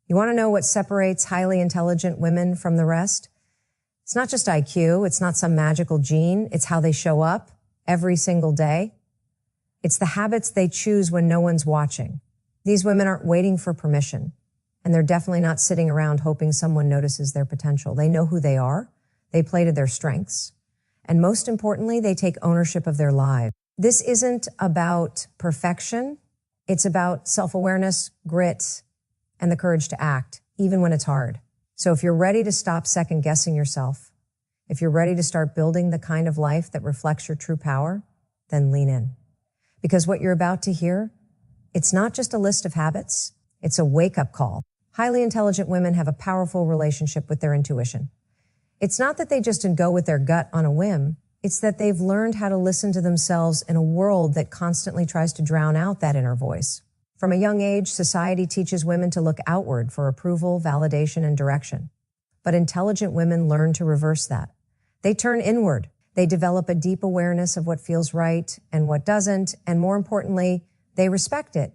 You want to know what separates highly intelligent women from the rest? It's not just IQ. It's not some magical gene. It's how they show up every single day. It's the habits they choose when no one's watching. These women aren't waiting for permission, and they're definitely not sitting around hoping someone notices their potential. They know who they are. They play to their strengths. And most importantly, they take ownership of their lives. This isn't about perfection. It's about self-awareness, grit, and the courage to act, even when it's hard. So if you're ready to stop second-guessing yourself, if you're ready to start building the kind of life that reflects your true power, then lean in. Because what you're about to hear, it's not just a list of habits, it's a wake-up call. Highly intelligent women have a powerful relationship with their intuition. It's not that they just go with their gut on a whim, it's that they've learned how to listen to themselves in a world that constantly tries to drown out that inner voice. From a young age, society teaches women to look outward for approval, validation, and direction. But intelligent women learn to reverse that. They turn inward. They develop a deep awareness of what feels right and what doesn't, and more importantly, they respect it,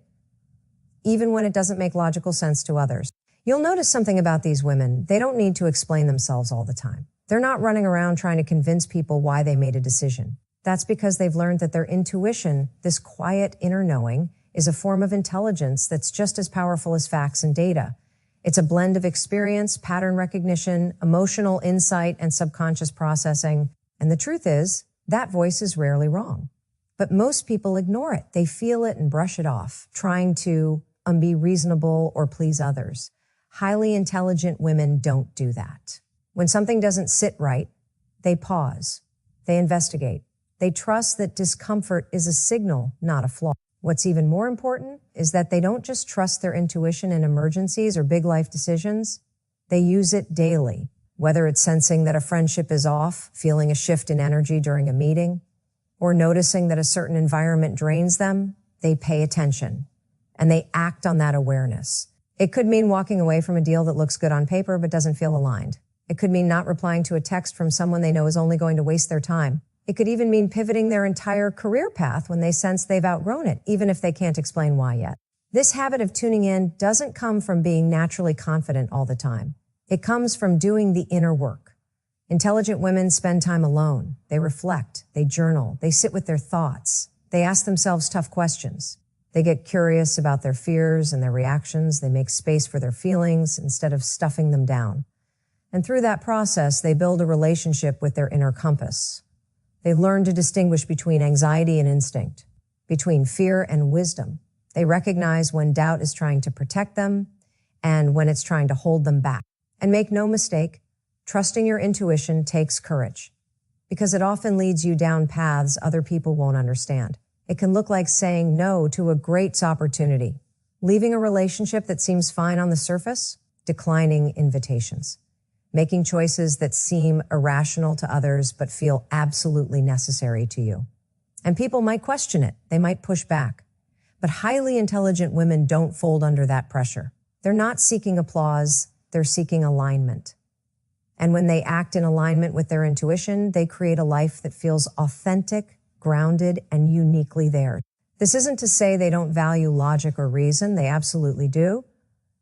even when it doesn't make logical sense to others. You'll notice something about these women. They don't need to explain themselves all the time. They're not running around trying to convince people why they made a decision. That's because they've learned that their intuition, this quiet inner knowing, is a form of intelligence that's just as powerful as facts and data. It's a blend of experience, pattern recognition, emotional insight, and subconscious processing. And the truth is, that voice is rarely wrong. But most people ignore it. They feel it and brush it off, trying to be reasonable or please others. Highly intelligent women don't do that. When something doesn't sit right, they pause. They investigate. They trust that discomfort is a signal, not a flaw. What's even more important is that they don't just trust their intuition in emergencies or big life decisions. They use it daily, whether it's sensing that a friendship is off, feeling a shift in energy during a meeting, or noticing that a certain environment drains them. They pay attention and they act on that awareness. It could mean walking away from a deal that looks good on paper but doesn't feel aligned. It could mean not replying to a text from someone they know is only going to waste their time. It could even mean pivoting their entire career path when they sense they've outgrown it, even if they can't explain why yet. This habit of tuning in doesn't come from being naturally confident all the time. It comes from doing the inner work. Intelligent women spend time alone. They reflect, they journal, they sit with their thoughts. They ask themselves tough questions. They get curious about their fears and their reactions. They make space for their feelings instead of stuffing them down. And through that process, they build a relationship with their inner compass. They learn to distinguish between anxiety and instinct, between fear and wisdom. They recognize when doubt is trying to protect them and when it's trying to hold them back. And make no mistake, trusting your intuition takes courage because it often leads you down paths other people won't understand. It can look like saying no to a great opportunity, leaving a relationship that seems fine on the surface, declining invitations, making choices that seem irrational to others but feel absolutely necessary to you. And people might question it. They might push back. But highly intelligent women don't fold under that pressure. They're not seeking applause. They're seeking alignment. And when they act in alignment with their intuition, they create a life that feels authentic, grounded, and uniquely theirs. This isn't to say they don't value logic or reason. They absolutely do.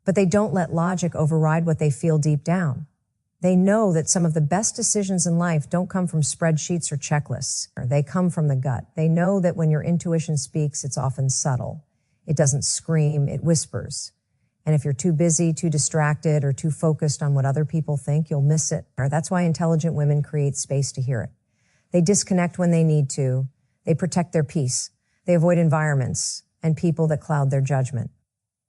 But they don't let logic override what they feel deep down. They know that some of the best decisions in life don't come from spreadsheets or checklists. They come from the gut. They know that when your intuition speaks, it's often subtle. It doesn't scream, it whispers. And if you're too busy, too distracted, or too focused on what other people think, you'll miss it. That's why intelligent women create space to hear it. They disconnect when they need to. They protect their peace. They avoid environments and people that cloud their judgment.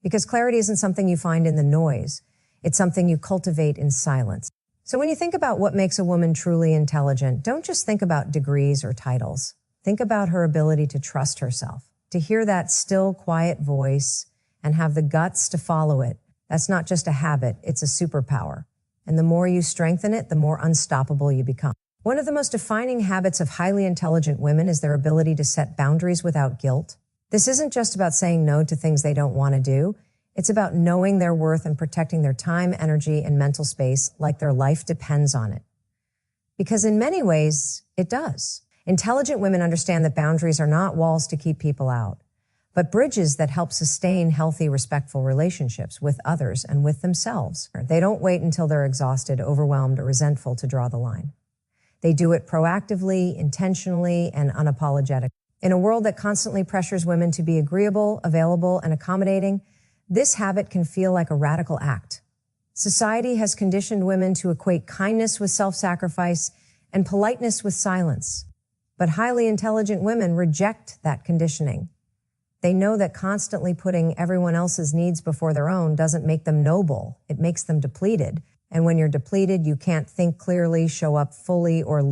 Because clarity isn't something you find in the noise. It's something you cultivate in silence. So when you think about what makes a woman truly intelligent, don't just think about degrees or titles. Think about her ability to trust herself, to hear that still, quiet voice and have the guts to follow it. That's not just a habit, it's a superpower. And the more you strengthen it, the more unstoppable you become. One of the most defining habits of highly intelligent women is their ability to set boundaries without guilt. This isn't just about saying no to things they don't want to do. It's about knowing their worth and protecting their time, energy, and mental space like their life depends on it. Because in many ways, it does. Intelligent women understand that boundaries are not walls to keep people out. but bridges that help sustain healthy, respectful relationships with others and with themselves. They don't wait until they're exhausted, overwhelmed, or resentful to draw the line. They do it proactively, intentionally, and unapologetically. In a world that constantly pressures women to be agreeable, available, and accommodating, this habit can feel like a radical act. Society has conditioned women to equate kindness with self-sacrifice and politeness with silence. But highly intelligent women reject that conditioning. They know that constantly putting everyone else's needs before their own doesn't make them noble. It makes them depleted. And when you're depleted, you can't think clearly, show up fully, or